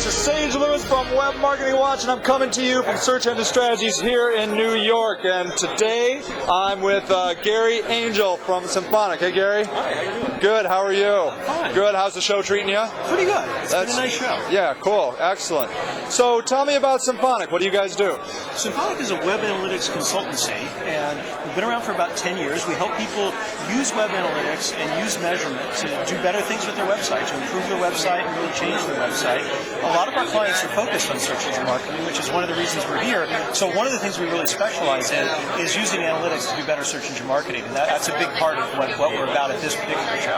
This is Sage Lewis from Web Marketing Watch, and I'm coming to you from Search Engine Strategies here in New York. And today I'm with Gary Angel from Semphonic. Hey, Gary. Hi, how you doing? Good. How are you? I'm fine. Good. How's the show treating you? Pretty good. It's been a nice show. Yeah, cool. Excellent. So tell me about Semphonic. What do you guys do? Semphonic is a web analytics consultancy, and we've been around for about 10 years. We help people use web analytics and use measurement to do better things with their website, to improve their website and really change their website. A lot of our clients are focused on search engine marketing, which is one of the reasons we're here. So one of the things we really specialize in is using analytics to do better search engine marketing, and that's a big part of what we're about at this particular show.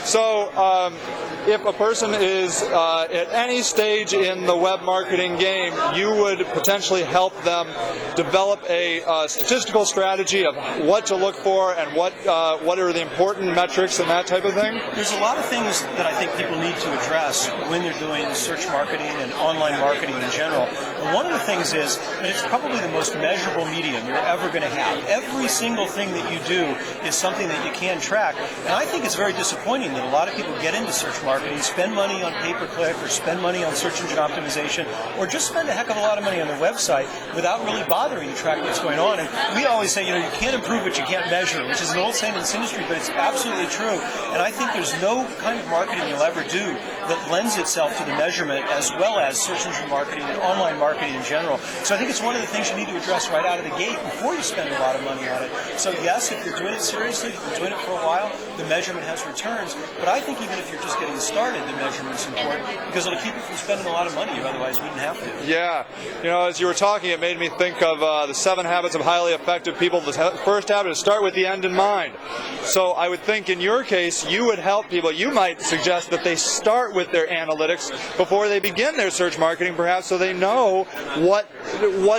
So if a person is at any stage in the web marketing game, you would potentially help them develop a statistical strategy of what to look for and what are the important metrics and that type of thing? There's a lot of things that I think people need to address when they're doing search marketing and online marketing in general. And one of the things is that it's probably the most measurable medium you're ever going to have. Every single thing that you do is something that you can track. And I think it's very disappointing that a lot of people get into search marketing, spend money on pay-per-click or spend money on search engine optimization, or just spend a heck of a lot of money on their website without really bothering to track what's going on. And we always say, you can't improve what you can't measure, which is an old saying in this industry, but it's absolutely true. And I think there's no kind of marketing you'll ever do that lends itself to the measurement as well as search engine marketing and online marketing in general. So I think it's one of the things you need to address right out of the gate before you spend a lot of money on it. So yes, if you're doing it seriously, if you're doing it for a while, the measurement has returns. But I think even if you're just getting started, the measurement's important because it'll keep you from spending a lot of money you otherwise wouldn't have to. Yeah. As you were talking, it made me think of the 7 Habits of Highly Effective People. The first habit is start with the end in mind. So I would think in your case, you would help people. You might suggest that they start with their analytics before they begin their search marketing, perhaps, so they know what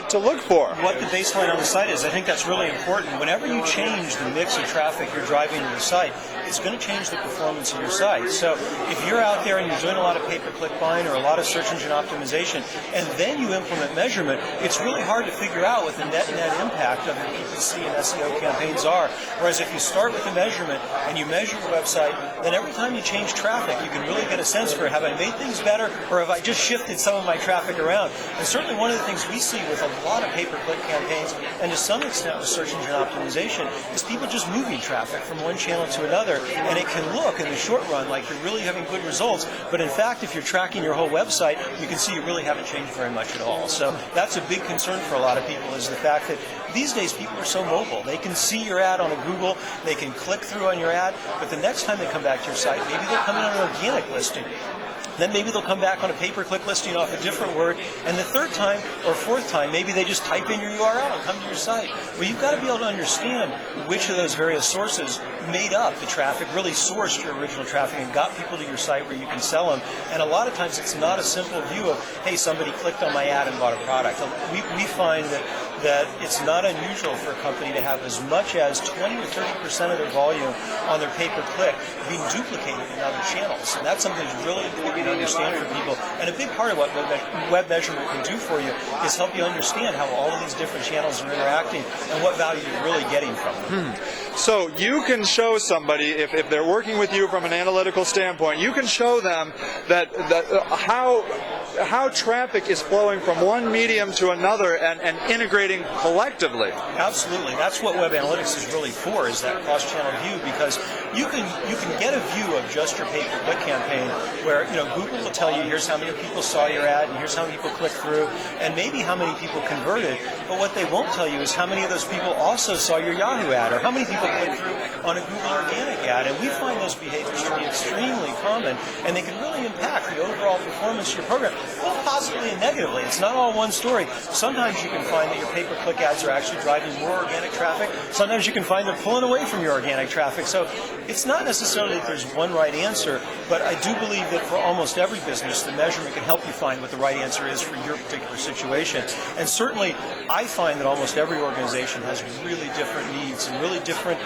to look for. What the baseline on the site is, I think that's really important. Whenever you change the mix of traffic you're driving to your site, it's going to change the performance of your site. So if you're out there and you're doing a lot of pay-per-click buying or a lot of search engine optimization, and then you implement measurement, it's really hard to figure out what the net impact of your PPC and SEO campaigns are. Whereas if you start with the measurement and you measure your website, then every time you change traffic, you can really get a sense for have I made things better or have I just shifted some of my traffic around. And certainly one of the things we see with a lot of pay-per-click campaigns and to some extent with search engine optimization is people just moving traffic from one channel to another. And it can look in the short run like you're really having good results, but in fact, if you're tracking your whole website, you can see you really haven't changed very much at all. So that's a big concern for a lot of people is the fact that these days people are so mobile. They can see your ad on a Google, they can click through on your ad, but the next time they come back to your site, maybe they'll come in on an organic listing. Then maybe they'll come back on a pay-per-click listing off a different word, and the third time or fourth time, maybe they just type in your URL and come to your site. Well, you've got to be able to understand which of those various sources made up the traffic, really sourced your original traffic and got people to your site where you can sell them. And a lot of times it's not a simple view of, hey, somebody clicked on my ad and bought a product. We find that it's not unusual for a company to have as much as 20 or 30% of their volume on their pay-per-click being duplicated in other channels. And that's something that's really important to understand for people. And a big part of what web measurement can do for you is help you understand how all of these different channels are interacting and what value you're really getting from them. So you can show somebody, if they're working with you from an analytical standpoint, you can show them that how traffic is flowing from one medium to another and integrating collectively. Absolutely. That's what web analytics is really for, is that cross-channel view, because you can get a view of just your pay-per-click campaign where, Google will tell you here's how many people saw your ad and here's how many people clicked through and maybe how many people converted, but what they won't tell you is how many of those people also saw your Yahoo ad or how many people clicked through on a Google organic ad. And we find those behaviors to be extremely common, and they can really impact the overall performance of your program, both positively and negatively. It's not all one story. Sometimes you can find that your pay-per-click ads are actually driving more organic traffic. Sometimes you can find they're pulling away from your organic traffic. So it's not necessarily that there's one right answer, but I do believe that for almost every business, the measurement can help you find what the right answer is for your particular situation. And certainly, I find that almost every organization has really different needs and a really different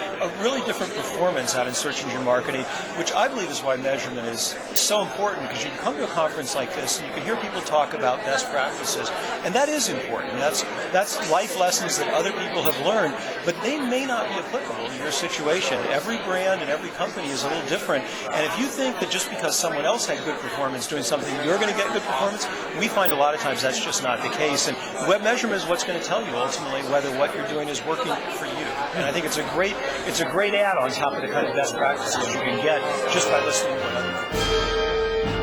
performance out in search engine marketing, which I believe is why measurement is so important, because you can come to a conference like this and you can hear hear people talk about best practices, and that is important. That's life lessons that other people have learned, but they may not be applicable to your situation. Every brand and every company is a little different, and if you think that just because someone else had good performance doing something, you're going to get good performance, we find a lot of times that's just not the case. And web measurement is what's going to tell you ultimately whether what you're doing is working for you. And I think it's a great add on top of the kind of best practices you can get just by listening to other people.